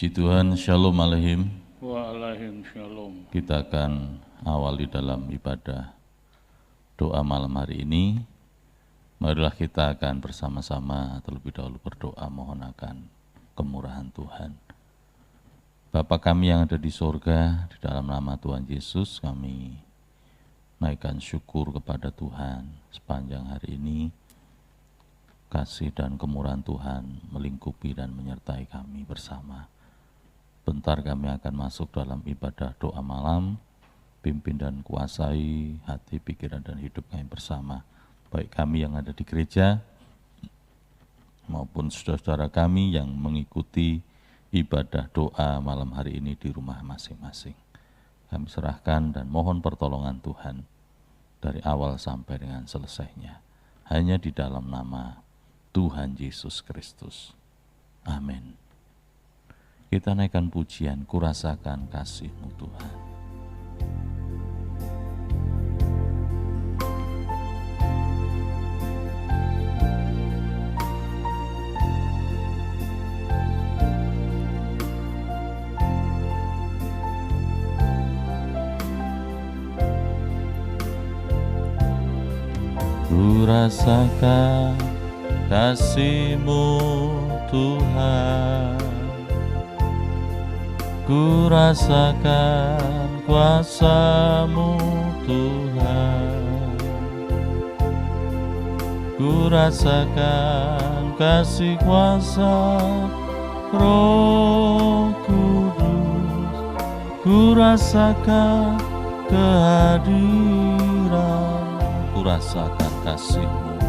Puji Tuhan, Shalom Aleihim. Waalaikum shalom. Kita akan awali dalam ibadah doa malam hari ini. Marilah kita akan bersama-sama terlebih dahulu berdoa mohon akan kemurahan Tuhan. Bapa kami yang ada di sorga, di dalam nama Tuhan Yesus kami naikkan syukur kepada Tuhan sepanjang hari ini. Kasih dan kemurahan Tuhan melingkupi dan menyertai kami bersama. Bentar kami akan masuk dalam ibadah doa malam, pimpin dan kuasai hati, pikiran, dan hidup kami bersama. Baik kami yang ada di gereja, maupun saudara-saudara kami yang mengikuti ibadah doa malam hari ini di rumah masing-masing. Kami serahkan dan mohon pertolongan Tuhan dari awal sampai dengan selesainya. Hanya di dalam nama Tuhan Yesus Kristus. Amin. Kita naikkan pujian, kurasakan kasih-Mu Tuhan. Kurasakan kasih-Mu Tuhan. Ku rasakan kuasa-Mu Tuhan. Ku rasakan kasih kuasa Roh Kudus. Ku rasakan kehadiran. Ku rasakan kasih-Mu.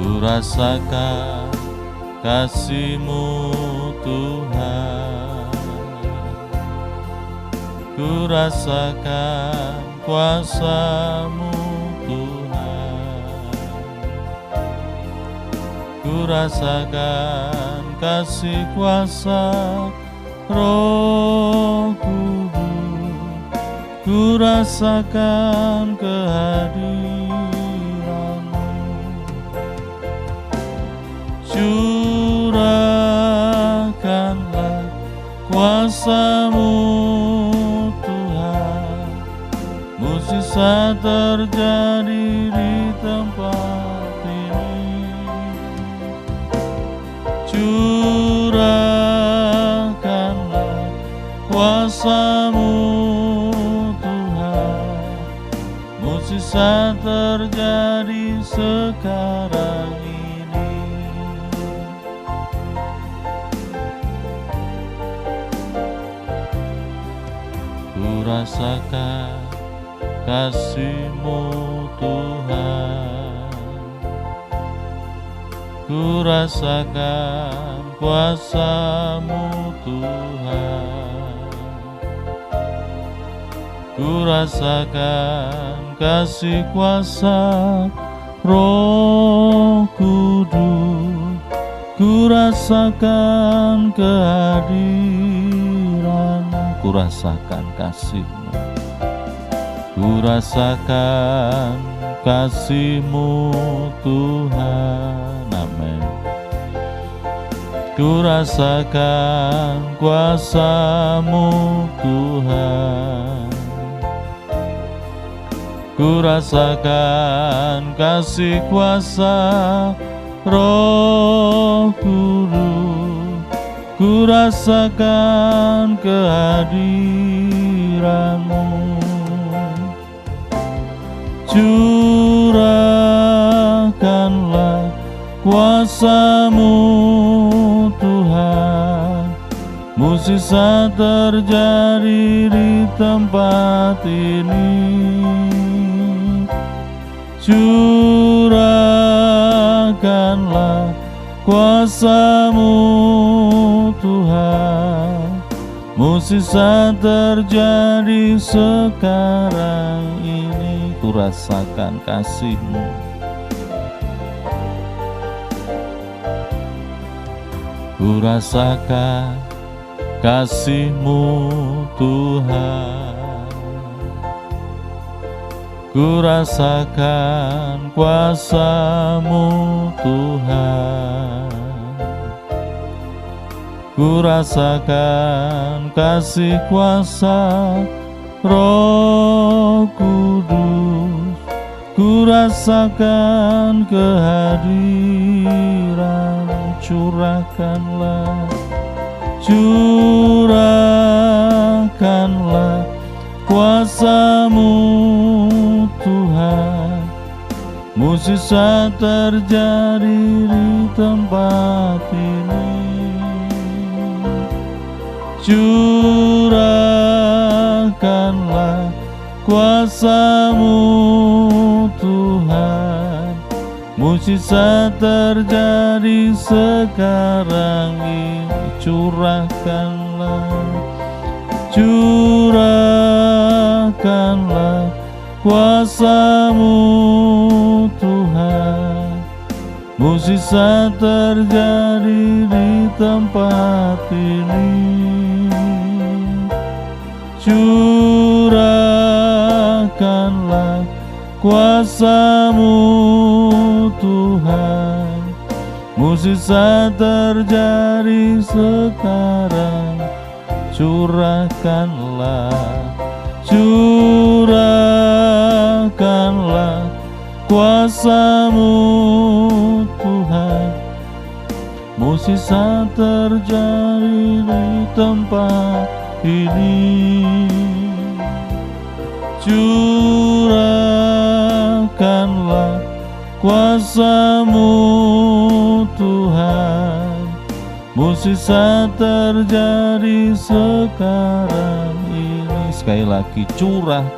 Ku rasakan kasih-Mu Tuhan. Ku rasakan kuasa-Mu Tuhan. Ku rasakan kasih kuasa Roh Kudus. Ku rasakan kehadiran-Mu. Curahkanlah kuasa-Mu bisa terjadi di tempat ini. Curahkanlah kuasa-Mu Tuhan, mukjizat terjadi sekarang ini. Ku rasakan kasih-Mu Tuhan. Ku rasakan kuasa-Mu Tuhan. Ku rasakan kasih kuasa Roh Kudus. Ku rasakan kehadiran-Mu. Ku rasakan kasih-Mu. Ku rasakan kasih-Mu Tuhan. Amin. Ku rasakan kuasa-Mu Tuhan. Ku rasakan kasih kuasa Roh Kudus. Ku rasakan kehadiran-Mu. Curahkanlah kuasa-Mu Tuhan, mukjizat terjadi di tempat ini. Curahkanlah kuasa-Mu Tuhan, mukjizat terjadi sekarang ini. Ku rasakan kasih-Mu. Ku rasakan kasih-Mu Tuhan. Ku rasakan kuasa-Mu Tuhan. ku rasakan kasih kuasa Roh Kudus, ku rasakan kehadiran, curahkanlah kuasa-Mu Tuhan, mukjizat terjadi di tempat ini. Curahkanlah kuasa-Mu Tuhan, mukjizat terjadi sekarang ini. Curahkanlah kuasa-Mu Tuhan, mukjizat terjadi di tempat ini. Curahkanlah kuasa-Mu Tuhan, mukjizat terjadi sekarang. Curahkanlah kuasa-Mu Tuhan, mukjizat terjadi di tempat ini. Curahkanlah kuasa-Mu Tuhan, mukjizat terjadi sekarang ini. Sekali lagi, curahkanlah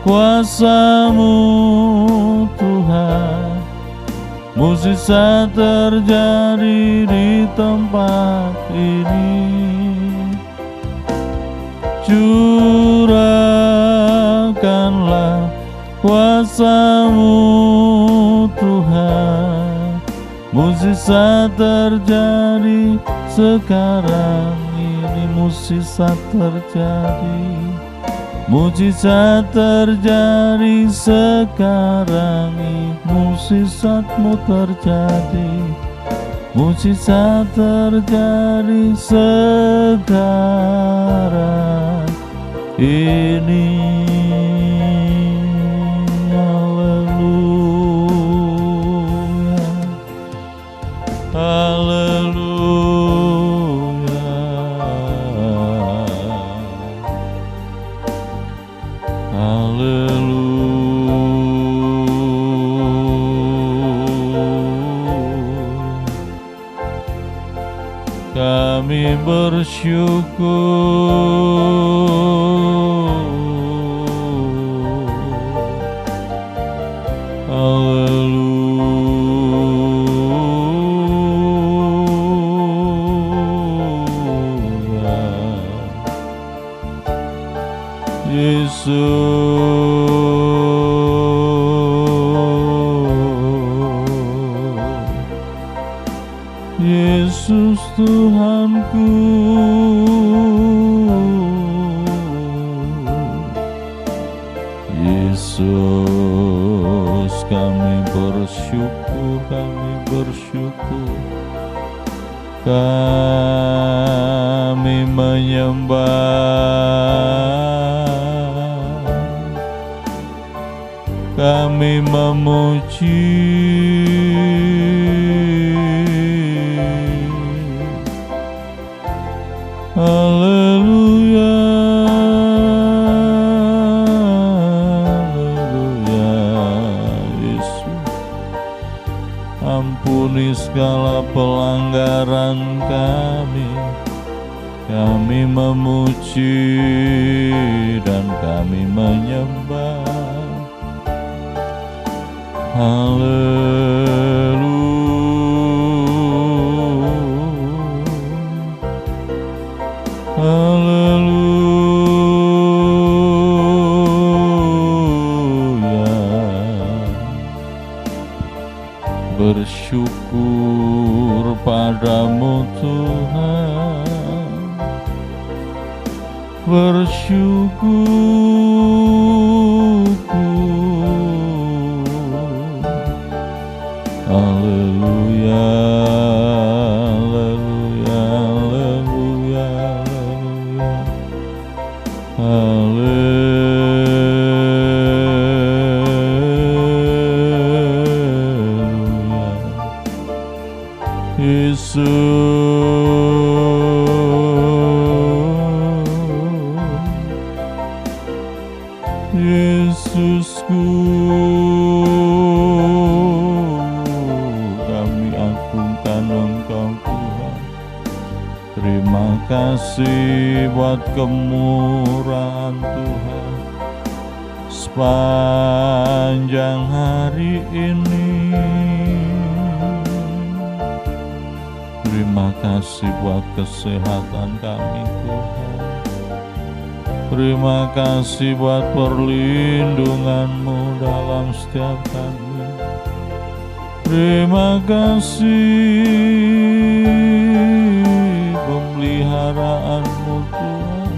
kuasa-Mu Tuhan, mukjizat terjadi di tempat ini. Curahkanlah kuasa-Mu Tuhan, mukjizat terjadi sekarang ini. Mukjizat terjadi sekarang ini. Mukjizat-Mu terjadi, mukjizat terjadi sekarang ini. Kami bersyukur, haleluya. Yesus Tuhanku, Yesus, kami bersyukur, kami menyembah, kami memuji, haleluya, haleluya. Yesus, ampuni segala pelanggaran kami memuji dan kami menyembah, haleluya. Haleluya. Bersyukur padamu Tuhan, bersyukur, Haleluya, haleluya, haleluya, haleluya. Yesusku, kami agungkan Engkau Tuhan. Terima kasih buat kemurahan Tuhan sepanjang hari ini. Terima kasih buat kesehatan kami Tuhan. Terima kasih buat perlindungan-Mu dalam setiap kami. Terima kasih pemeliharaan-Mu Tuhan.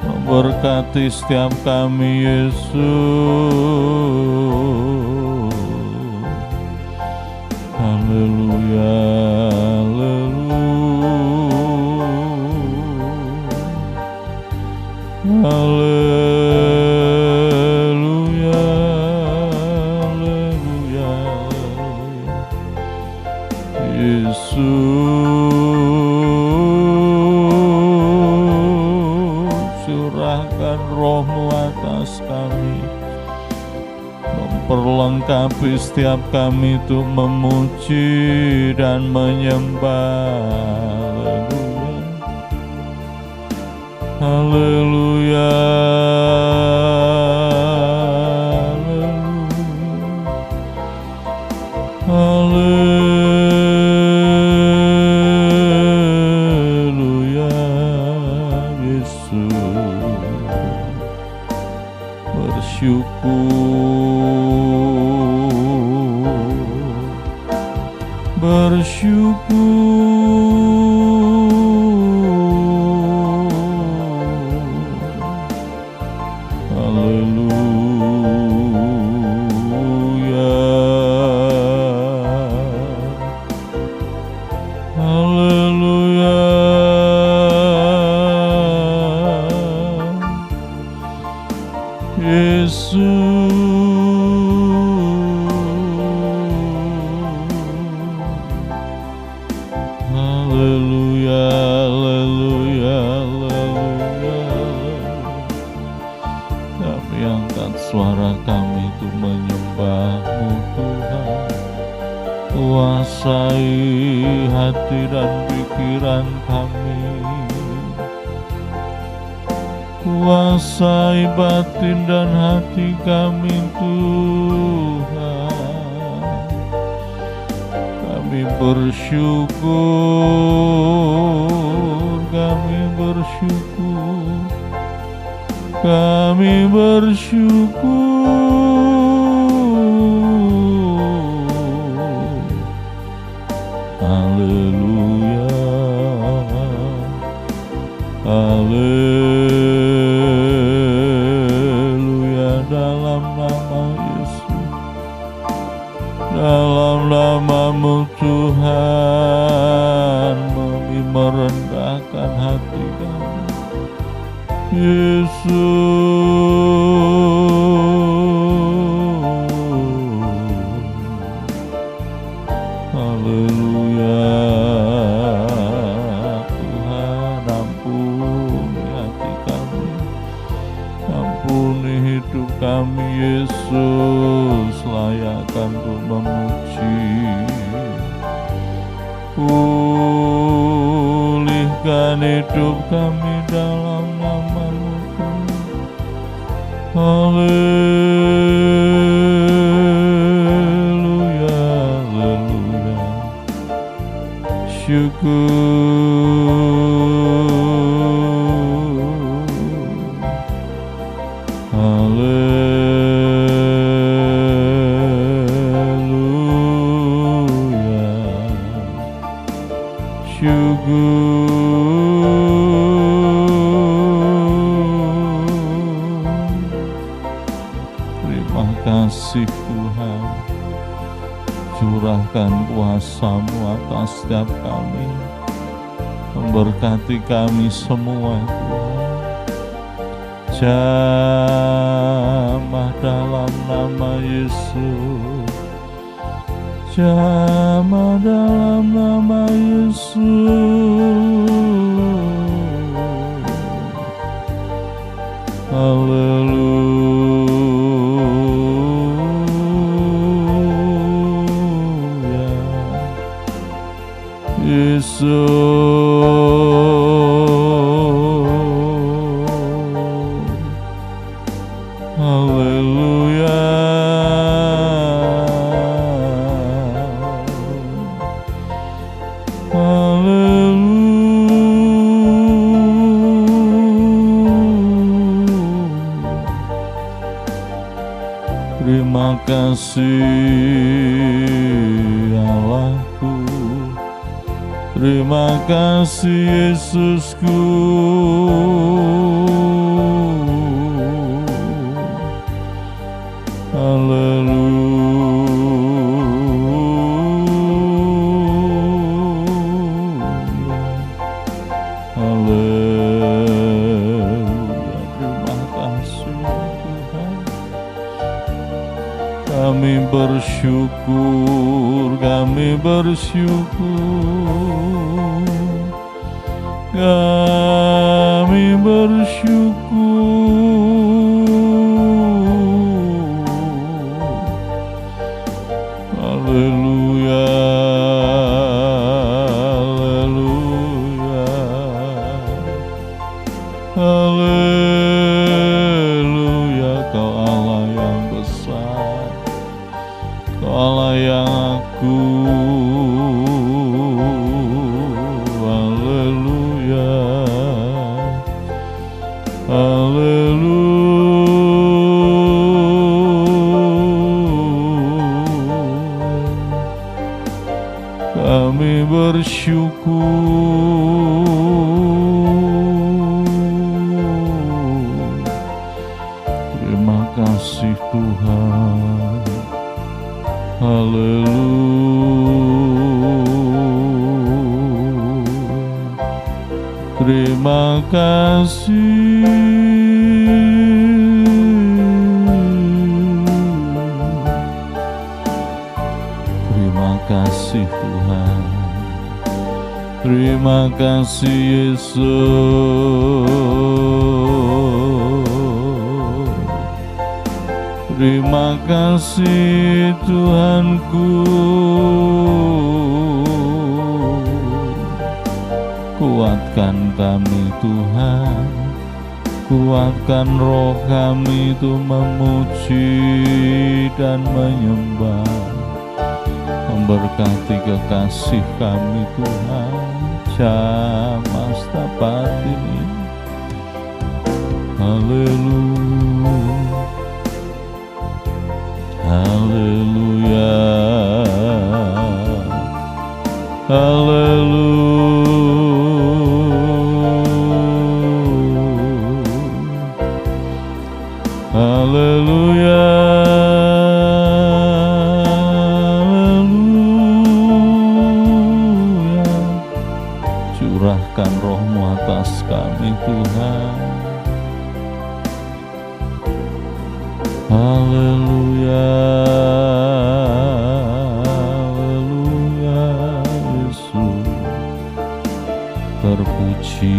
Memberkati setiap kami Yesus. Haleluya. Haleluya, haleluya, Yesus, curahkan Roh-Mu atas kami, memperlengkapi setiap kami untuk memuji dan menyembah. Haleluya, haleluya, Yesus. Bersyukur. Suara kami itu menyembah-Mu Tuhan. Kuasai hati dan pikiran kami, kuasai batin dan hati kami Tuhan. Kami bersyukur, kami bersyukur, kami bersyukur. Haleluya, haleluya. Dalam nama Yesus, dalam nama-Mu Tuhan, kami merendahkan hati kami Yesus. Haleluya. Tuhan, ampuni hati kami, ampuni hidup kami Yesus, layakkan untuk memuji. Pulihkan hidup kami dalam nama-Mu Tuhan. Haleluya, haleluya. Syukur. Haleluya. Syukur. Terima kasih Tuhan. curahkan kuasa-Mu atas setiap kami, memberkati kami semua Tuhan. Jamah dalam nama Yesus, jamah dalam nama Yesus. Haleluya, Yesus. Haleluya, terima kasih Allahku, terima kasih Yesusku. Haleluya, haleluya, terima kasih Tuhan. Kami bersyukur, kami bersyukur, kami bersyukur. Haleluya, haleluya, haleluya. Kau Allah yang besar, Kau Allah yang agung. Haleluya, haleluya. Kami bersyukur. Terima kasih Tuhan. Haleluya, terima kasih. Terima kasih Tuhan. Terima kasih Yesus. Terima kasih Tuhanku. Kuatkan kami Tuhan, kuatkan roh kami itu memuji dan menyembah. Memberkati kekasih kami Tuhan, jamah setapat ini. Haleluya, haleluya, haleluya, haleluya. Curahkan roh-Mu atas kami Tuhan. Haleluya, haleluya, Yesus terpujilah.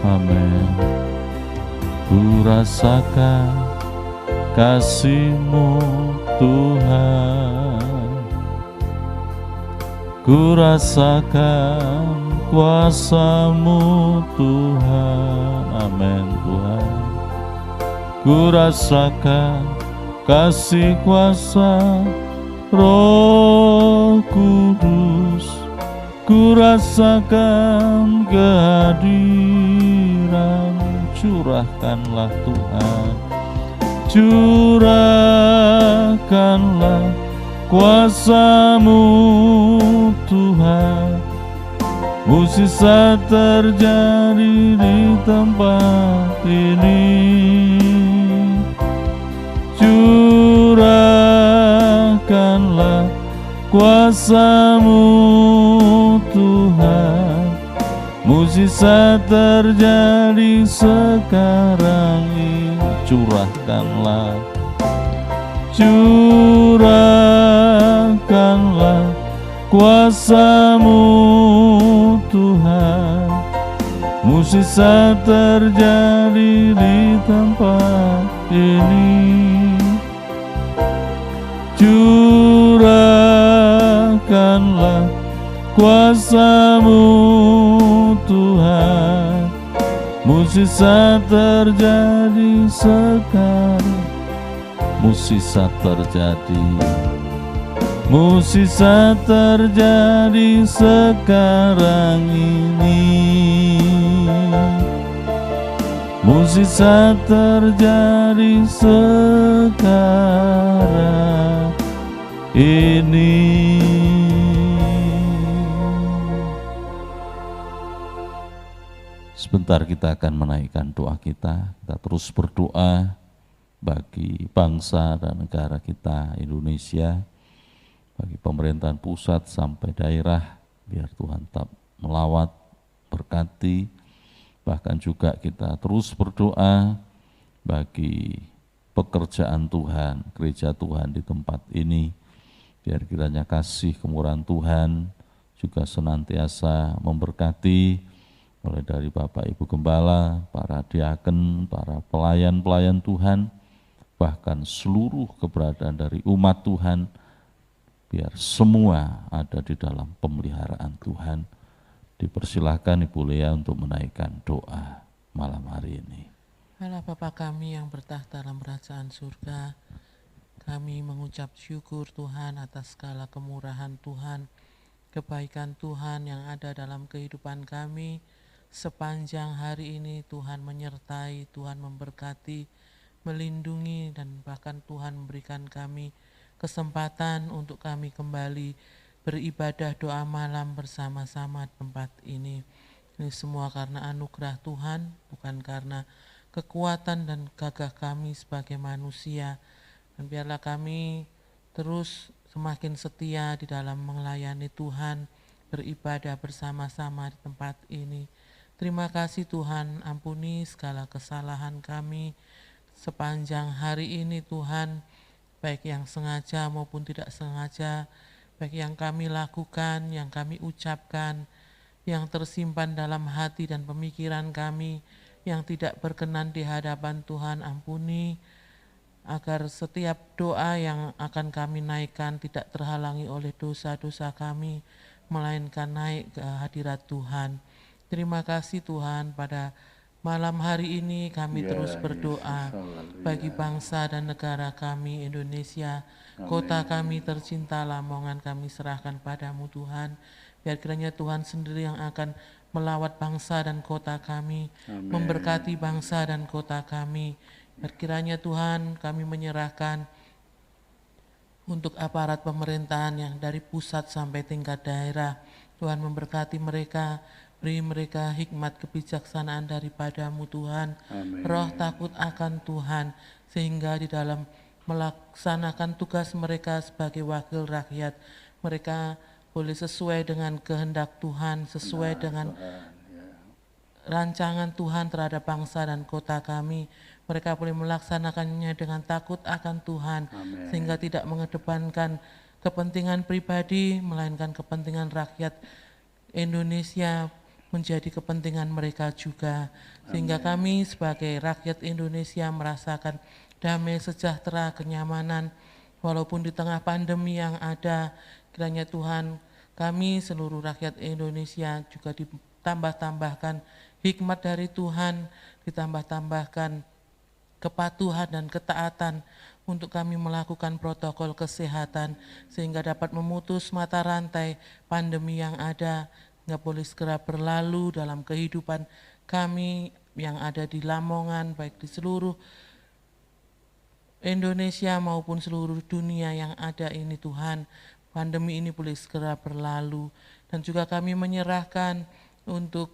Amin. Ku rasakan kasih-Mu Tuhan, ku rasakan kuasa-Mu Tuhan. Amin Tuhan. Ku rasakan kasih kuasa Roh Kudus, ku rasakan kehadiran. Curahkanlah Tuhan, curahkanlah kuasa-Mu Tuhan. Mukjizat terjadi di tempat ini. kuasa-Mu Tuhan. Mukjizat terjadi sekarang ini. Curahkanlah kuasa-Mu Tuhan. Mukjizat terjadi di tempat ini. Curahkanlah kuasa-Mu Tuhan. Mukjizat terjadi sekarang. Mukjizat terjadi. Mukjizat terjadi sekarang ini. Mukjizat terjadi sekarang ini. Sebentar kita akan menaikkan doa kita. Kita terus berdoa bagi bangsa dan negara kita Indonesia, bagi pemerintahan pusat sampai daerah, biar Tuhan tetap melawat, berkati. Bahkan juga kita terus berdoa bagi pekerjaan Tuhan, gereja Tuhan di tempat ini, biar kiranya kasih kemurahan Tuhan juga senantiasa memberkati, mulai dari Bapak Ibu Gembala, para diaken, para pelayan-pelayan Tuhan, bahkan seluruh keberadaan dari umat Tuhan, biar semua ada di dalam pemeliharaan Tuhan. Dipersilahkan Ibu Lea untuk menaikkan doa malam hari ini. Allah Bapa kami yang bertahta dalam kerajaan surga, kami mengucap syukur Tuhan atas segala kemurahan Tuhan, kebaikan Tuhan yang ada dalam kehidupan kami. Sepanjang hari ini Tuhan menyertai, Tuhan memberkati, melindungi, dan bahkan Tuhan memberikan kami kesempatan untuk kami kembali beribadah doa malam bersama-sama di tempat ini. Ini semua karena anugerah Tuhan, bukan karena kekuatan dan gagah kami sebagai manusia. Dan biarlah kami terus semakin setia di dalam melayani Tuhan, beribadah bersama-sama di tempat ini. Terima kasih Tuhan, ampuni segala kesalahan kami sepanjang hari ini Tuhan, baik yang sengaja maupun tidak sengaja, baik yang kami lakukan, yang kami ucapkan, yang tersimpan dalam hati dan pemikiran kami, yang tidak berkenan di hadapan Tuhan, ampuni, agar setiap doa yang akan kami naikkan tidak terhalangi oleh dosa-dosa kami, melainkan naik ke hadirat Tuhan. Terima kasih Tuhan, pada malam hari ini kami terus berdoa bagi bangsa dan negara kami Indonesia. Kota kami tercinta Lamongan kami serahkan padamu Tuhan. Biar kiranya Tuhan sendiri yang akan melawat bangsa dan kota kami, memberkati bangsa dan kota kami. Biar kiranya Tuhan kami menyerahkan untuk aparat pemerintahan yang dari pusat sampai tingkat daerah. Tuhan memberkati mereka, beri mereka hikmat kebijaksanaan daripadamu Tuhan. Roh takut akan Tuhan, sehingga di dalam melaksanakan tugas mereka sebagai wakil rakyat, mereka boleh sesuai dengan kehendak Tuhan, sesuai dengan rancangan Tuhan terhadap bangsa dan kota kami. Mereka boleh melaksanakannya dengan takut akan Tuhan, sehingga tidak mengedepankan kepentingan pribadi, melainkan kepentingan rakyat Indonesia menjadi kepentingan mereka juga. Sehingga kami sebagai rakyat Indonesia merasakan damai, sejahtera, kenyamanan, walaupun di tengah pandemi yang ada. Kiranya Tuhan, kami seluruh rakyat Indonesia juga ditambah-tambahkan hikmat dari Tuhan, ditambah-tambahkan kepatuhan dan ketaatan untuk kami melakukan protokol kesehatan, sehingga dapat memutus mata rantai pandemi yang ada, hingga boleh segera berlalu dalam kehidupan kami yang ada di Lamongan, baik di seluruh Indonesia maupun seluruh dunia yang ada ini Tuhan. Pandemi ini boleh segera berlalu, dan juga kami menyerahkan untuk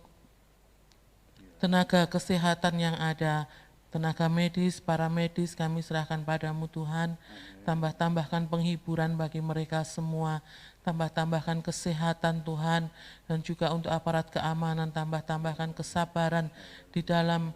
tenaga kesehatan yang ada, Tenaga medis, para medis kami serahkan padamu Tuhan. Tambah-tambahkan penghiburan bagi mereka semua. Tambah-tambahkan kesehatan Tuhan. Dan juga untuk aparat keamanan, tambah-tambahkan kesabaran di dalam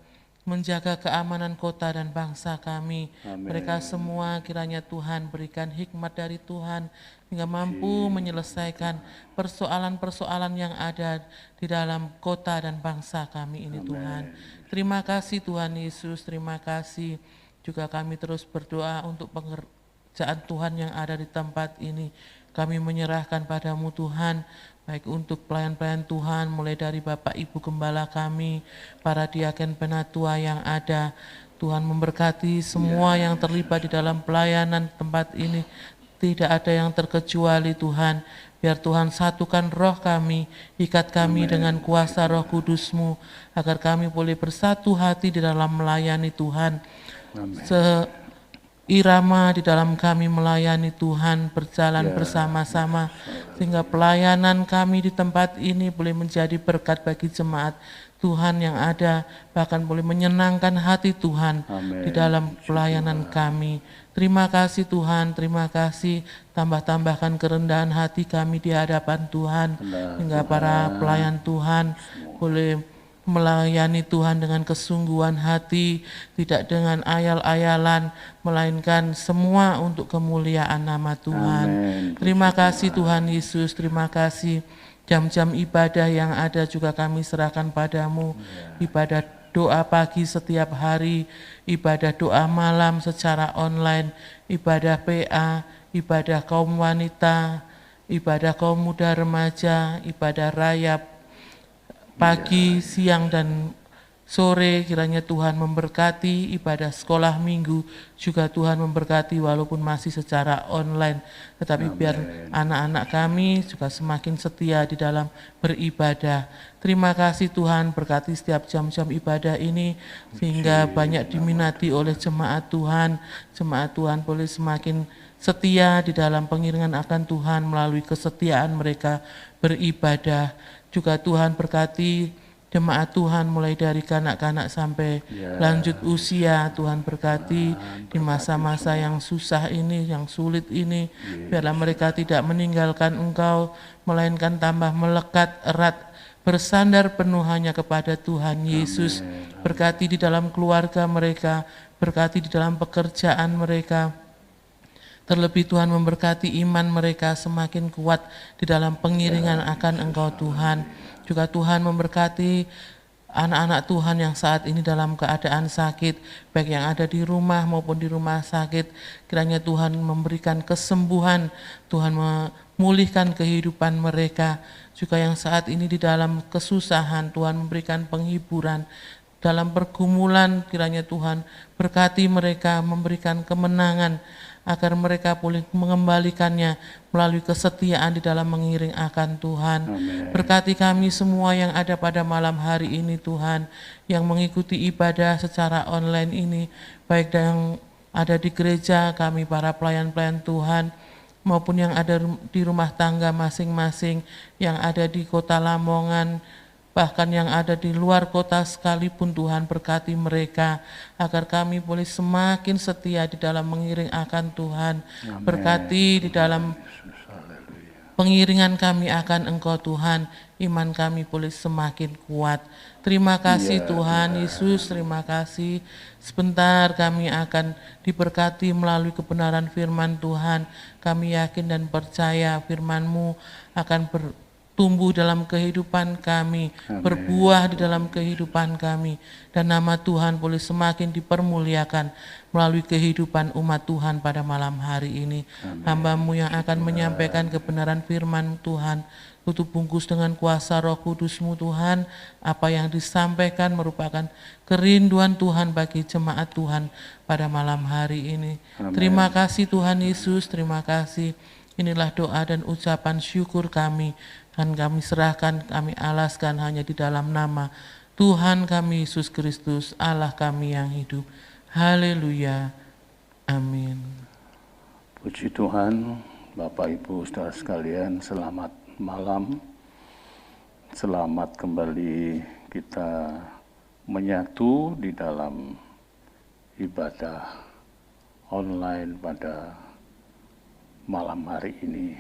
menjaga keamanan kota dan bangsa kami. Mereka semua kiranya Tuhan berikan hikmat dari Tuhan hingga mampu menyelesaikan persoalan-persoalan yang ada di dalam kota dan bangsa kami ini Tuhan. Terima kasih Tuhan Yesus, terima kasih. Juga kami terus berdoa untuk pekerjaan Tuhan yang ada di tempat ini. Kami menyerahkan padamu Tuhan, baik untuk pelayan-pelayan Tuhan, mulai dari Bapak Ibu Gembala kami, para diaken penatua yang ada. Tuhan memberkati semua yang terlibat di dalam pelayanan tempat ini. Tidak ada yang terkecuali Tuhan. Biar Tuhan satukan roh kami, ikat kami dengan kuasa roh kudus-Mu, agar kami boleh bersatu hati di dalam melayani Tuhan. Irama di dalam kami melayani Tuhan, berjalan bersama-sama, sehingga pelayanan kami di tempat ini boleh menjadi berkat bagi jemaat Tuhan yang ada, bahkan boleh menyenangkan hati Tuhan di dalam pelayanan kami. Terima kasih Tuhan, terima kasih. Tambah-tambahkan kerendahan hati kami di hadapan Tuhan, hingga para pelayan Tuhan boleh melayani Tuhan dengan kesungguhan hati, tidak dengan ayal-ayalan, melainkan semua untuk kemuliaan nama Tuhan. Terima kasih Tuhan Yesus, terima kasih. Jam-jam ibadah yang ada juga kami serahkan padamu. Ibadah doa pagi setiap hari, ibadah doa malam secara online, ibadah PA, ibadah kaum wanita, ibadah kaum muda remaja, ibadah rayap, pagi, siang, dan sore. Kiranya Tuhan memberkati ibadah sekolah minggu, juga Tuhan memberkati walaupun masih secara online, tetapi biar anak-anak kami juga semakin setia di dalam beribadah. Terima kasih Tuhan, berkati setiap jam-jam ibadah ini sehingga banyak diminati oleh jemaat Tuhan. Jemaat Tuhan boleh semakin setia di dalam pengiringan akan Tuhan melalui kesetiaan mereka beribadah. Juga Tuhan berkati jemaat Tuhan mulai dari kanak-kanak sampai lanjut usia. Tuhan berkati di masa-masa yang susah ini, yang sulit ini. Biarlah mereka tidak meninggalkan Engkau, melainkan tambah melekat erat, bersandar penuh hanya kepada Tuhan Yesus. Berkati di dalam keluarga mereka, berkati di dalam pekerjaan mereka. Terlebih Tuhan memberkati iman mereka semakin kuat di dalam pengiringan akan Engkau Tuhan. Juga Tuhan memberkati anak-anak Tuhan yang saat ini dalam keadaan sakit, baik yang ada di rumah maupun di rumah sakit. Kiranya Tuhan memberikan kesembuhan, Tuhan memulihkan kehidupan mereka. Juga yang saat ini di dalam kesusahan, Tuhan memberikan penghiburan. Dalam pergumulan, kiranya Tuhan berkati mereka, memberikan kemenangan, agar mereka boleh mengembalikannya melalui kesetiaan di dalam mengiring akan Tuhan. Berkati kami semua yang ada pada malam hari ini Tuhan, yang mengikuti ibadah secara online ini, baik yang ada di gereja kami, para pelayan-pelayan Tuhan, maupun yang ada di rumah tangga masing-masing, yang ada di kota Lamongan, bahkan yang ada di luar kota sekalipun. Tuhan berkati mereka, agar kami boleh semakin setia di dalam mengiring akan Tuhan. Berkati di dalam pengiringan kami akan Engkau Tuhan, iman kami boleh semakin kuat. Terima kasih Tuhan Yesus, terima kasih. Sebentar kami akan diberkati melalui kebenaran firman Tuhan. Kami yakin dan percaya firman-Mu akan tumbuh dalam kehidupan kami, berbuah di dalam kehidupan kami, dan nama Tuhan boleh semakin dipermuliakan melalui kehidupan umat Tuhan pada malam hari ini. Hamba-Mu yang akan menyampaikan kebenaran firman Tuhan, tutup bungkus dengan kuasa Roh Kudus-Mu Tuhan. Apa yang disampaikan merupakan kerinduan Tuhan bagi jemaat Tuhan pada malam hari ini. Terima kasih Tuhan Yesus, terima kasih. Inilah doa dan ucapan syukur kami, dan kami serahkan, kami alaskan hanya di dalam nama Tuhan kami Yesus Kristus, Allah kami yang hidup. Haleluya. Amin. Puji Tuhan, Bapak Ibu Saudara sekalian, selamat malam. Selamat kembali kita menyatu di dalam ibadah online pada malam hari ini.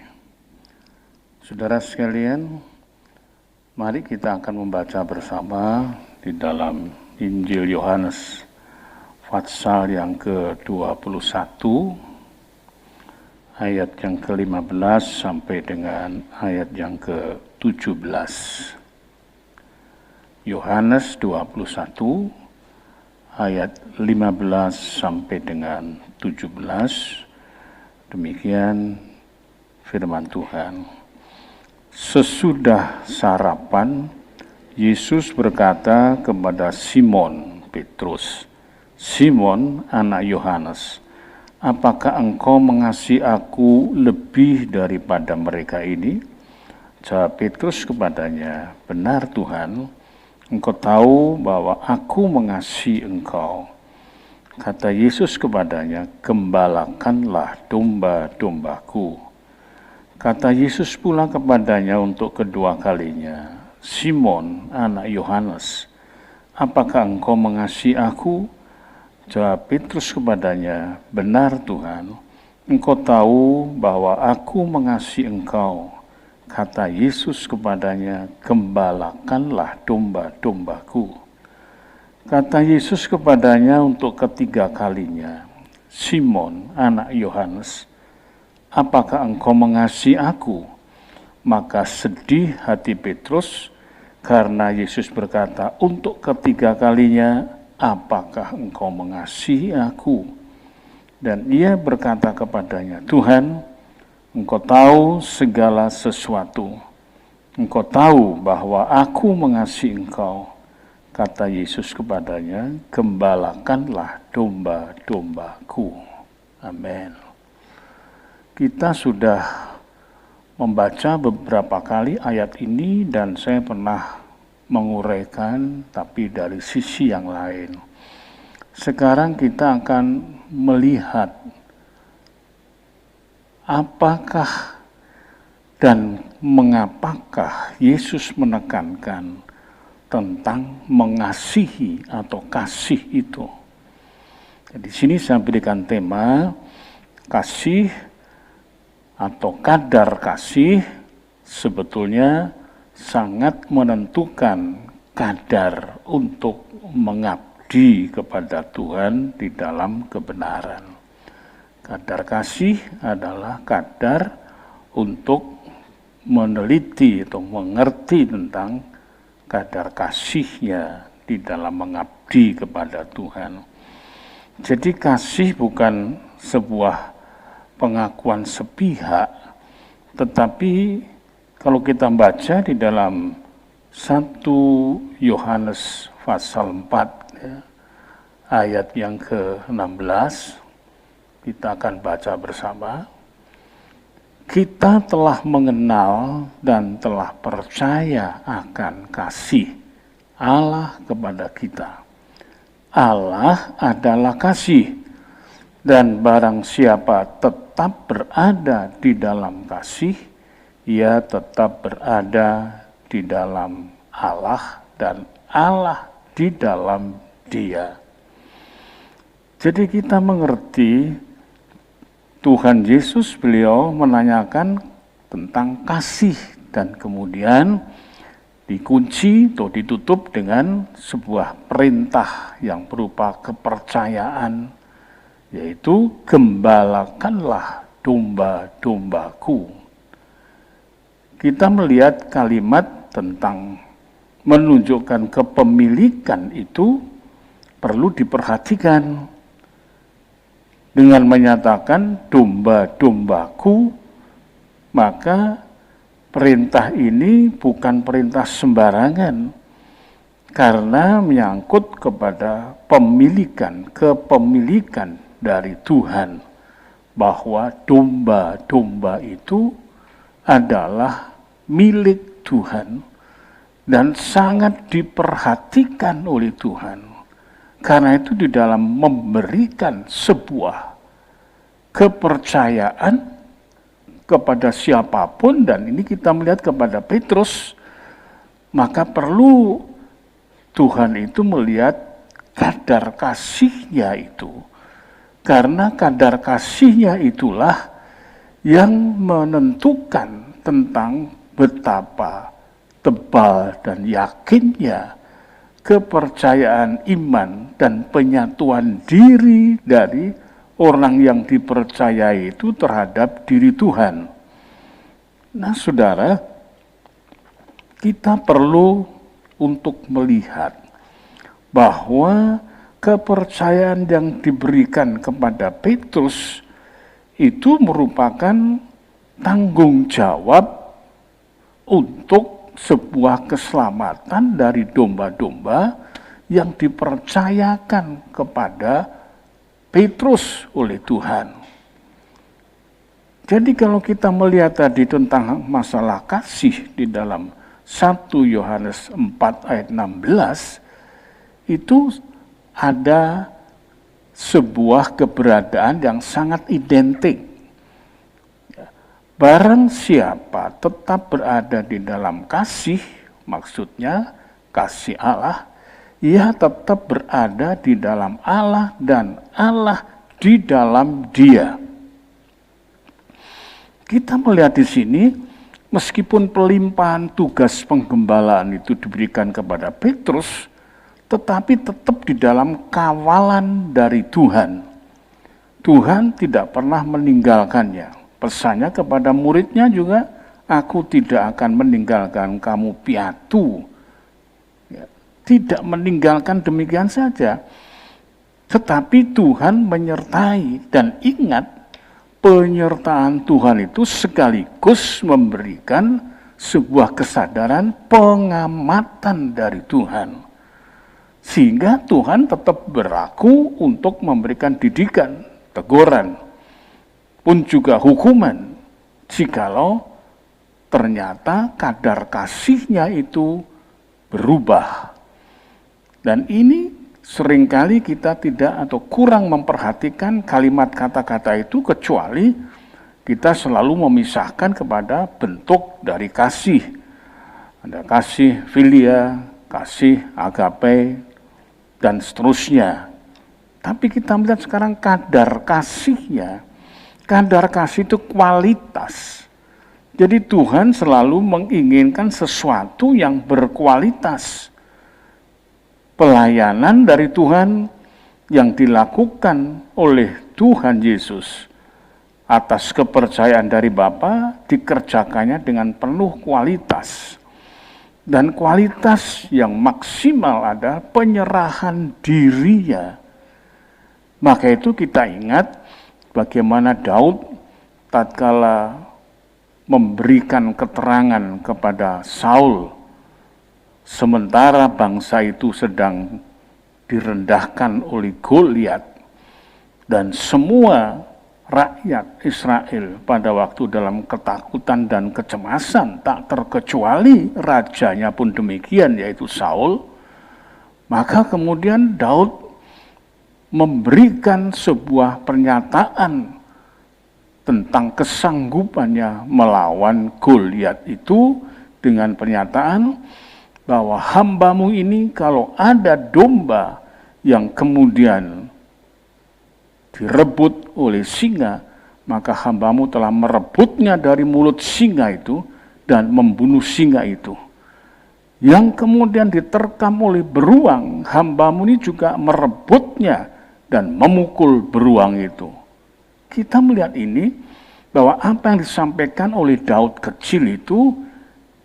Saudara sekalian, mari kita akan membaca bersama di dalam Injil Yohanes pasal yang ke-21 ayat yang ke-15 sampai dengan ayat yang ke-17. Yohanes 21 ayat 15 sampai dengan 17. Demikian firman Tuhan. Sesudah sarapan, Yesus berkata kepada Simon Petrus, "Simon, anak Yohanes, apakah engkau mengasihi aku lebih daripada mereka ini?" Jawab Petrus kepadanya, "Benar Tuhan, engkau tahu bahwa aku mengasihi engkau." Kata Yesus kepadanya, "Gembalakanlah domba-dombaku." Kata Yesus pula kepadanya untuk kedua kalinya, "Simon, anak Yohanes, apakah engkau mengasihi aku?" Jawab Petrus kepadanya, "Benar Tuhan, engkau tahu bahwa aku mengasihi engkau." Kata Yesus kepadanya, "Gembalakanlah domba-dombaku." Kata Yesus kepadanya untuk ketiga kalinya, "Simon, anak Yohanes, apakah engkau mengasihi aku?" Maka sedih hati Petrus karena Yesus berkata untuk ketiga kalinya, "Apakah engkau mengasihi aku?" Dan ia berkata kepadanya, "Tuhan, engkau tahu segala sesuatu. Engkau tahu bahwa aku mengasihi engkau." Kata Yesus kepadanya, "Gembalakanlah domba-dombaku." Amin. Kita sudah membaca beberapa kali ayat ini dan saya pernah menguraikan tapi dari sisi yang lain. Sekarang kita akan melihat apakah dan mengapakah Yesus menekankan tentang mengasihi atau kasih itu. Di sini saya berikan tema kasih atau kadar kasih sebetulnya sangat menentukan kadar untuk mengabdi kepada Tuhan di dalam kebenaran. Kadar kasih adalah kadar untuk meneliti atau mengerti tentang kadar kasihnya di dalam mengabdi kepada Tuhan. Jadi kasih bukan sebuah pengakuan sepihak, tetapi kalau kita baca di dalam 1 Yohanes pasal 4 ya, ayat yang ke-16, kita akan baca bersama. Kita telah mengenal dan telah percaya akan kasih Allah kepada kita. Allah adalah kasih, dan barang siapa tetap berada di dalam kasih, ia tetap berada di dalam Allah dan Allah di dalam Dia. Jadi kita mengerti Tuhan Yesus, beliau menanyakan tentang kasih dan kemudian dikunci atau ditutup dengan sebuah perintah yang berupa kepercayaan, yaitu gembalakanlah domba-dombaku. Kita melihat kalimat tentang menunjukkan kepemilikan itu perlu diperhatikan dengan menyatakan domba-dombaku, maka perintah ini bukan perintah sembarangan karena menyangkut kepada kepemilikan dari Tuhan, bahwa domba-domba itu adalah milik Tuhan dan sangat diperhatikan oleh Tuhan. Karena itu di dalam memberikan sebuah kepercayaan kepada siapapun, dan ini kita melihat kepada Petrus, maka perlu Tuhan itu melihat kadar kasihnya itu. Karena kadar kasihnya itulah yang menentukan tentang betapa tebal dan yakinnya kepercayaan iman dan penyatuan diri dari orang yang dipercayai itu terhadap diri Tuhan. Nah, saudara, kita perlu untuk melihat bahwa kepercayaan yang diberikan kepada Petrus itu merupakan tanggung jawab untuk sebuah keselamatan dari domba-domba yang dipercayakan kepada Petrus oleh Tuhan. Jadi kalau kita melihat tadi tentang masalah kasih di dalam 1 Yohanes 4 ayat 16, itu ada sebuah keberadaan yang sangat identik. Barang siapa tetap berada di dalam kasih, maksudnya kasih Allah, ia tetap berada di dalam Allah dan Allah di dalam dia. Kita melihat di sini, meskipun pelimpahan tugas penggembalaan itu diberikan kepada Petrus, tetapi tetap di dalam kawalan dari Tuhan. Tuhan tidak pernah meninggalkannya. Pesannya kepada muridnya juga, aku tidak akan meninggalkan kamu piatu. Ya, tidak meninggalkan demikian saja. Tetapi Tuhan menyertai, dan ingat, penyertaan Tuhan itu sekaligus memberikan sebuah kesadaran pengamatan dari Tuhan. Sehingga Tuhan tetap berlaku untuk memberikan didikan, teguran, pun juga hukuman, jikalau ternyata kadar kasihnya itu berubah. Dan ini seringkali kita tidak atau kurang memperhatikan kalimat kata-kata itu, kecuali kita selalu memisahkan kepada bentuk dari kasih. Ada kasih filia, kasih agape, dan seterusnya. Tapi kita melihat sekarang kadar kasihnya. Kadar kasih itu kualitas. Jadi Tuhan selalu menginginkan sesuatu yang berkualitas. Pelayanan dari Tuhan yang dilakukan oleh Tuhan Yesus atas kepercayaan dari Bapa dikerjakannya dengan penuh kualitas. Dan kualitas yang maksimal adalah penyerahan dirinya. Maka itu kita ingat bagaimana Daud tatkala memberikan keterangan kepada Saul, sementara bangsa itu sedang direndahkan oleh Goliat, dan semua rakyat Israel pada waktu dalam ketakutan dan kecemasan, tak terkecuali rajanya pun demikian, yaitu Saul. Maka kemudian Daud memberikan sebuah pernyataan tentang kesanggupannya melawan Goliat itu dengan pernyataan bahwa hambamu ini kalau ada domba yang kemudian direbut oleh singa, maka hambamu telah merebutnya dari mulut singa itu dan membunuh singa itu. Yang kemudian diterkam oleh beruang, hambamu ini juga merebutnya dan memukul beruang itu. Kita melihat ini, bahwa apa yang disampaikan oleh Daud kecil itu,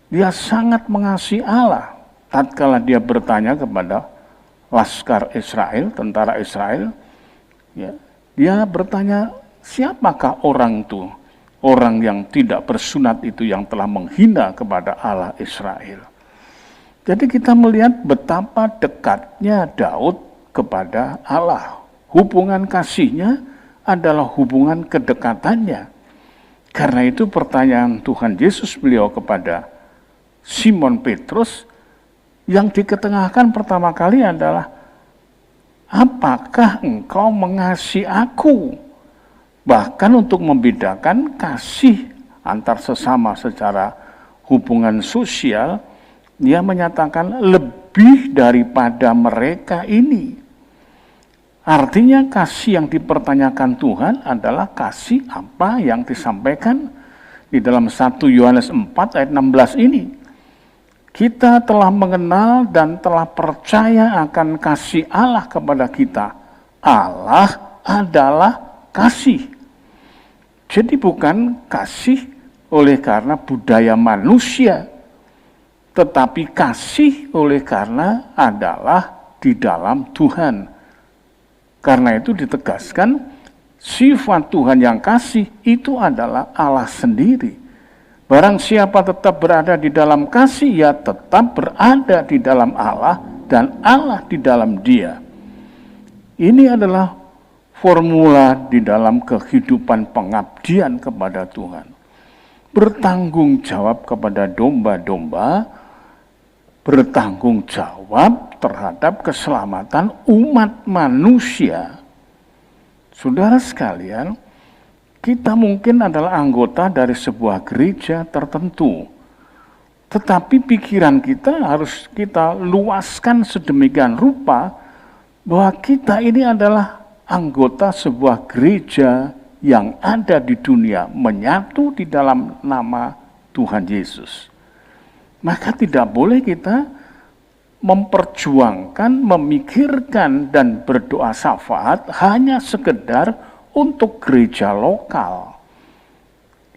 dia sangat mengasihi Allah. Tatkala dia bertanya kepada laskar Israel, tentara Israel, ya, dia bertanya, siapakah orang itu? Orang yang tidak bersunat itu yang telah menghina kepada Allah Israel. Jadi kita melihat betapa dekatnya Daud kepada Allah. Hubungan kasihnya adalah hubungan kedekatannya. Karena itu pertanyaan Tuhan Yesus beliau kepada Simon Petrus yang diketengahkan pertama kali adalah, apakah engkau mengasihi aku? Bahkan untuk membedakan kasih antar sesama secara hubungan sosial, dia menyatakan lebih daripada mereka ini. Artinya kasih yang dipertanyakan Tuhan adalah kasih apa yang disampaikan di dalam 1 Yohanes 4 ayat 16 ini. Kita telah mengenal dan telah percaya akan kasih Allah kepada kita. Allah adalah kasih. Jadi bukan kasih oleh karena budaya manusia, tetapi kasih oleh karena adalah di dalam Tuhan. Karena itu ditegaskan sifat Tuhan yang kasih itu adalah Allah sendiri. Barang siapa tetap berada di dalam kasih, ya tetap berada di dalam Allah dan Allah di dalam dia. Ini adalah formula di dalam kehidupan pengabdian kepada Tuhan. Bertanggung jawab kepada domba-domba, bertanggung jawab terhadap keselamatan umat manusia. Saudara sekalian, kita mungkin adalah anggota dari sebuah gereja tertentu, tetapi pikiran kita harus kita luaskan sedemikian rupa bahwa kita ini adalah anggota sebuah gereja yang ada di dunia, menyatu di dalam nama Tuhan Yesus. Maka tidak boleh kita memperjuangkan, memikirkan, dan berdoa syafaat hanya sekedar untuk gereja lokal.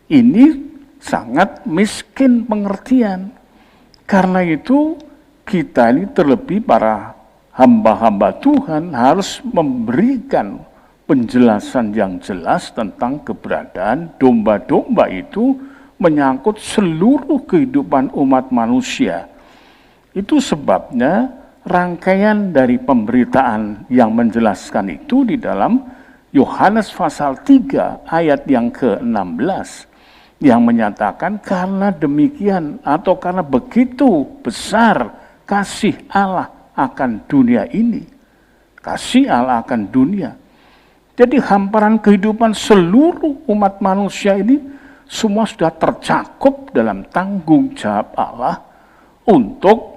Ini sangat miskin pengertian. Karena itu kita ini terlebih para hamba-hamba Tuhan harus memberikan penjelasan yang jelas tentang keberadaan domba-domba itu menyangkut seluruh kehidupan umat manusia. Itu sebabnya rangkaian dari pemberitaan yang menjelaskan itu di dalam Yohanes pasal 3 ayat yang ke-16 yang menyatakan karena demikian atau karena begitu besar kasih Allah akan dunia ini. Kasih Allah akan dunia. Jadi hamparan kehidupan seluruh umat manusia ini semua sudah tercakup dalam tanggung jawab Allah untuk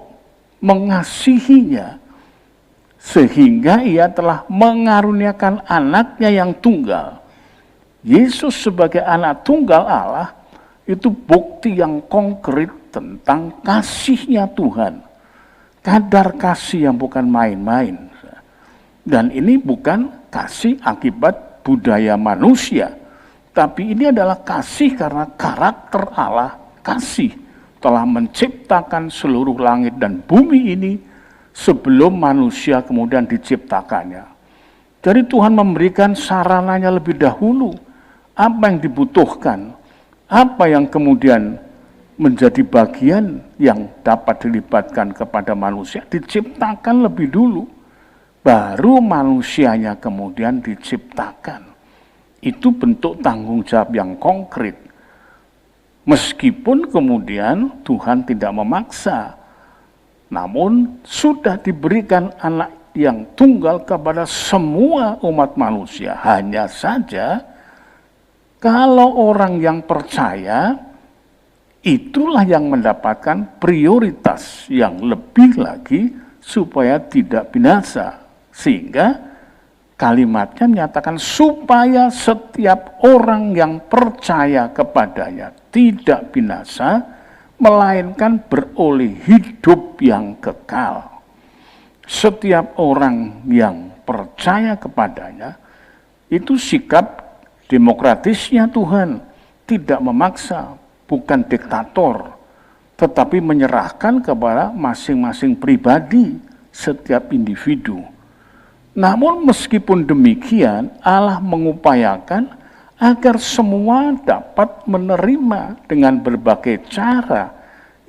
mengasihinya, sehingga ia telah mengaruniakan anaknya yang tunggal. Yesus sebagai anak tunggal Allah itu bukti yang konkret tentang kasihnya Tuhan. Kadar kasih yang bukan main-main. Dan ini bukan kasih akibat budaya manusia, tapi ini adalah kasih karena karakter Allah kasih. Telah menciptakan seluruh langit dan bumi ini sebelum manusia kemudian diciptakannya. Jadi Tuhan memberikan sarananya lebih dahulu, apa yang dibutuhkan, apa yang kemudian menjadi bagian yang dapat dilibatkan kepada manusia, diciptakan lebih dulu, baru manusianya kemudian diciptakan. Itu bentuk tanggung jawab yang konkret. Meskipun kemudian Tuhan tidak memaksa, namun sudah diberikan anak yang tunggal kepada semua umat manusia. Hanya saja kalau orang yang percaya, itulah yang mendapatkan prioritas yang lebih lagi supaya tidak binasa. Sehingga kalimatnya menyatakan supaya setiap orang yang percaya kepadanya tidak binasa, melainkan beroleh hidup yang kekal. Setiap orang yang percaya kepadanya, itu sikap demokratisnya Tuhan, tidak memaksa, bukan diktator, tetapi menyerahkan kepada masing-masing pribadi, setiap individu. Namun meskipun demikian, Allah mengupayakan agar semua dapat menerima dengan berbagai cara.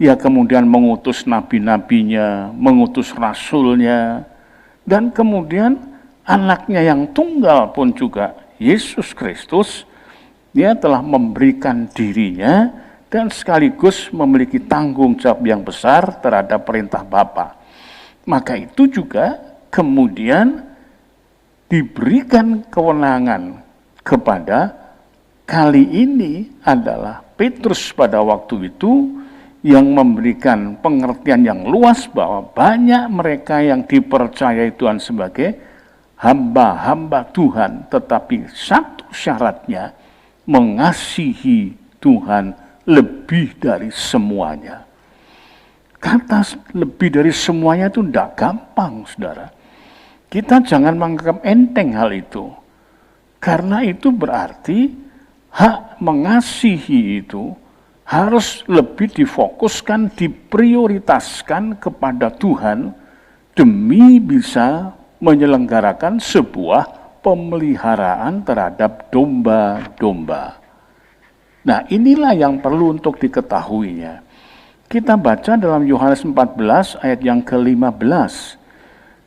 Ia kemudian mengutus nabi-nabinya, mengutus rasulnya, dan kemudian anaknya yang tunggal pun juga, Yesus Kristus, dia telah memberikan dirinya dan sekaligus memiliki tanggung jawab yang besar terhadap perintah Bapa. Maka itu juga kemudian diberikan kewenangan kepada, kali ini adalah Petrus pada waktu itu yang memberikan pengertian yang luas bahwa banyak mereka yang dipercayai Tuhan sebagai hamba-hamba Tuhan, tetapi satu syaratnya, mengasihi Tuhan lebih dari semuanya. Kata lebih dari semuanya itu tidak gampang, saudara. Kita jangan menganggap enteng hal itu. Karena itu berarti hak mengasihi itu harus lebih difokuskan, diprioritaskan kepada Tuhan demi bisa menyelenggarakan sebuah pemeliharaan terhadap domba-domba. Nah, inilah yang perlu untuk diketahuinya. Kita baca dalam Yohanes 14 ayat yang ke-15.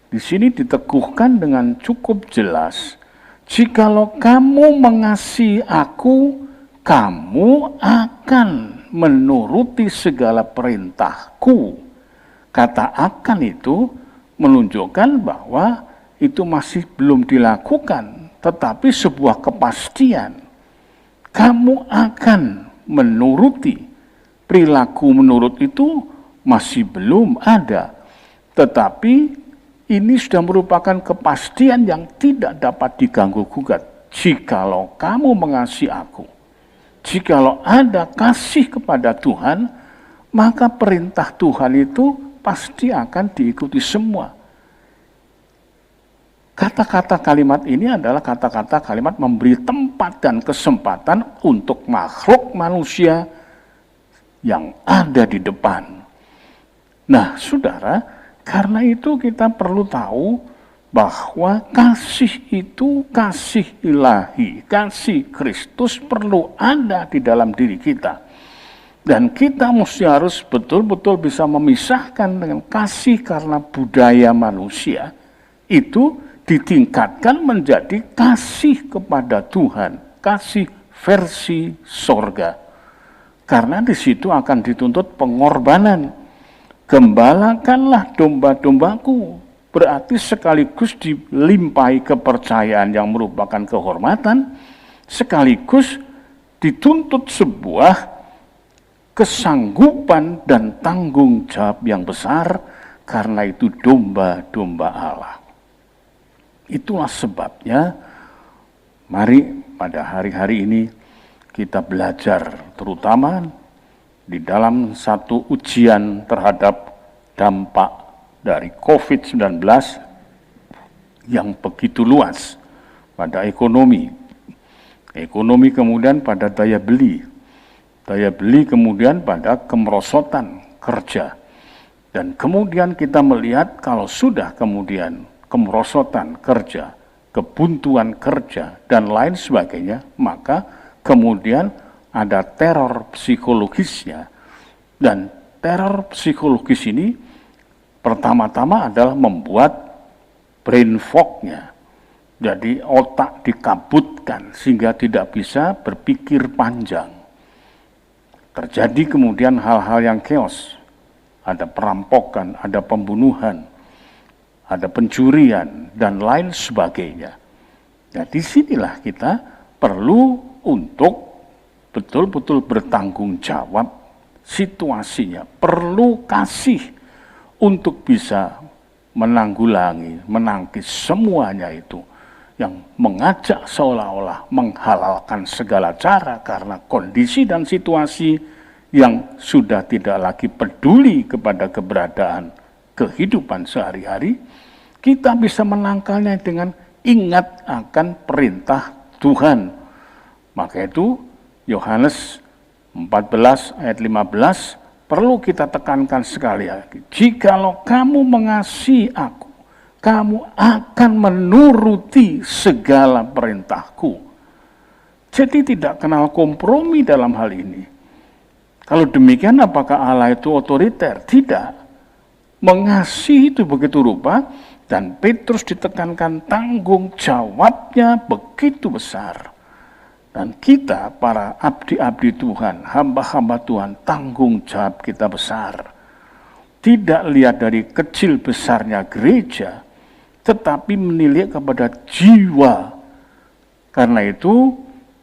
Di sini diteguhkan dengan cukup jelas, jikalau kamu mengasihi aku, kamu akan menuruti segala perintahku. Kata akan itu menunjukkan bahwa itu masih belum dilakukan, tetapi sebuah kepastian. Kamu akan menuruti. Perilaku menurut itu masih belum ada. Tetapi ini sudah merupakan kepastian yang tidak dapat diganggu-gugat. Jikalau kamu mengasihi aku, jikalau ada kasih kepada Tuhan, maka perintah Tuhan itu pasti akan diikuti semua. Kata-kata kalimat ini adalah kata-kata kalimat memberi tempat dan kesempatan untuk makhluk manusia yang ada di depan. Nah, saudara, karena itu kita perlu tahu bahwa kasih itu kasih ilahi, kasih Kristus perlu ada di dalam diri kita. Dan kita mesti harus betul-betul bisa memisahkan dengan kasih karena budaya manusia. Itu ditingkatkan menjadi kasih kepada Tuhan, kasih versi sorga. Karena di situ akan dituntut pengorbanan. Gembalakanlah domba-dombaku, berarti sekaligus dilimpahi kepercayaan yang merupakan kehormatan, sekaligus dituntut sebuah kesanggupan dan tanggung jawab yang besar, karena itu domba-domba Allah. Itulah sebabnya, mari pada hari-hari ini kita belajar, terutama di dalam satu ujian terhadap dampak dari COVID-19 yang begitu luas pada ekonomi. Ekonomi kemudian pada daya beli kemudian pada kemerosotan kerja. Dan kemudian kita melihat kalau sudah kemudian kemerosotan kerja, kebuntuan kerja, dan lain sebagainya, maka kemudian ada teror psikologisnya. Dan teror psikologis ini pertama-tama adalah membuat brain fog-nya. Jadi otak dikabutkan sehingga tidak bisa berpikir panjang. Terjadi kemudian hal-hal yang chaos. Ada perampokan, ada pembunuhan, ada pencurian, dan lain sebagainya. Nah, disinilah kita perlu untuk betul-betul bertanggung jawab situasinya. Perlu kasih untuk bisa menanggulangi, menangkis semuanya itu. Yang mengajak seolah-olah menghalalkan segala cara karena kondisi dan situasi yang sudah tidak lagi peduli kepada keberadaan kehidupan sehari-hari, kita bisa menangkalnya dengan ingat akan perintah Tuhan. Maka itu Yohanes 14 ayat 15 perlu kita tekankan sekali lagi. Jikalau kamu mengasihi aku, kamu akan menuruti segala perintahku. Jadi tidak kenal kompromi dalam hal ini. Kalau demikian apakah Allah itu otoriter? Tidak. Mengasihi itu begitu rupa, dan Petrus ditekankan tanggung jawabnya begitu besar. Dan kita para abdi-abdi Tuhan, hamba-hamba Tuhan, tanggung jawab kita besar. Tidak lihat dari kecil besarnya gereja, tetapi menilik kepada jiwa. Karena itu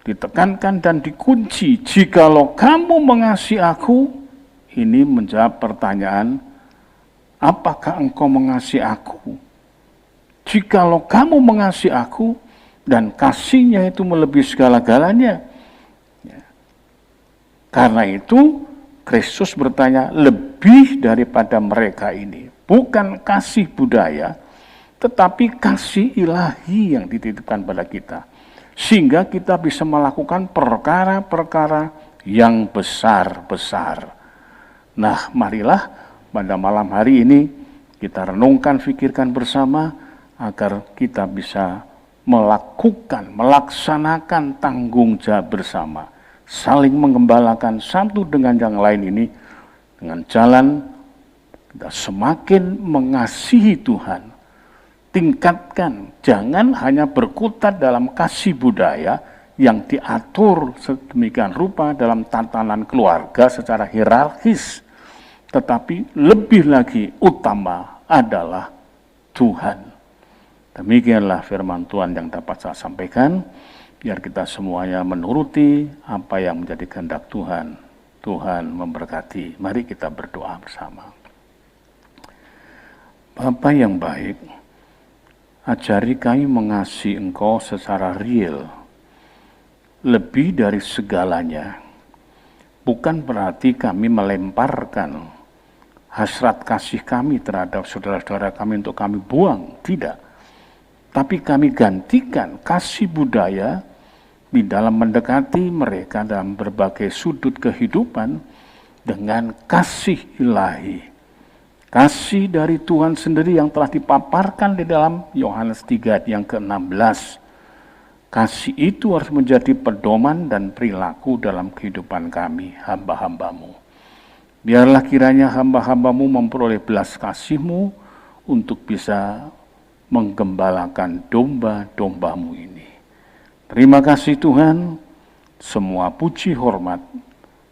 ditekankan dan dikunci, jikalau kamu mengasihi aku, ini menjawab pertanyaan, apakah engkau mengasihi aku? jikalau kamu mengasihi aku, dan kasihnya itu melebihi segala-galanya. Karena itu Kristus bertanya, lebih daripada mereka ini. Bukan kasih budaya, tetapi kasih ilahi yang dititipkan pada kita. Sehingga kita bisa melakukan perkara-perkara yang besar-besar. Nah, marilah pada malam hari ini kita renungkan, pikirkan bersama agar kita bisa melaksanakan tanggung jawab bersama, saling menggembalakan satu dengan yang lain ini dengan jalan kita semakin mengasihi Tuhan. Tingkatkan, jangan hanya berkutat dalam kasih budaya yang diatur sedemikian rupa dalam tatanan keluarga secara hierarkis, tetapi lebih lagi utama adalah Tuhan. Demikianlah firman Tuhan yang dapat saya sampaikan, biar kita semuanya menuruti apa yang menjadi kehendak Tuhan. Tuhan memberkati. Mari kita berdoa bersama. Bapa yang baik, ajari kami mengasihi Engkau secara real, lebih dari segalanya. Bukan berarti kami melemparkan hasrat kasih kami terhadap saudara-saudara kami untuk kami buang, tidak. Tapi kami gantikan kasih budaya di dalam mendekati mereka dalam berbagai sudut kehidupan dengan kasih ilahi. Kasih dari Tuhan sendiri yang telah dipaparkan di dalam Yohanes 3 yang ke-16. Kasih itu harus menjadi pedoman dan perilaku dalam kehidupan kami, hamba-hambamu. Biarlah kiranya hamba-hambamu memperoleh belas kasih-Mu untuk bisa menggembalakan domba-dombamu ini. Terima kasih Tuhan, semua puji hormat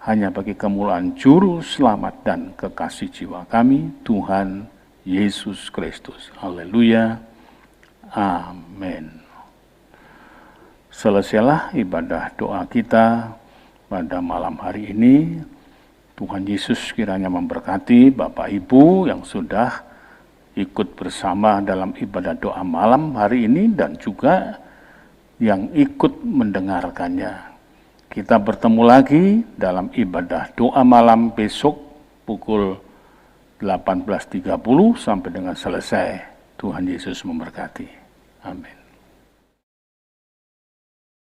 hanya bagi kemuliaan Juru Selamat dan kekasih jiwa kami, Tuhan Yesus Kristus. Haleluya. Amin. Selesailah ibadah doa kita pada malam hari ini. Tuhan Yesus kiranya memberkati Bapak Ibu yang sudah ikut bersama dalam ibadah doa malam hari ini dan juga yang ikut mendengarkannya. Kita bertemu lagi dalam ibadah doa malam besok pukul 18.30 sampai dengan selesai. Tuhan Yesus memberkati. Amin.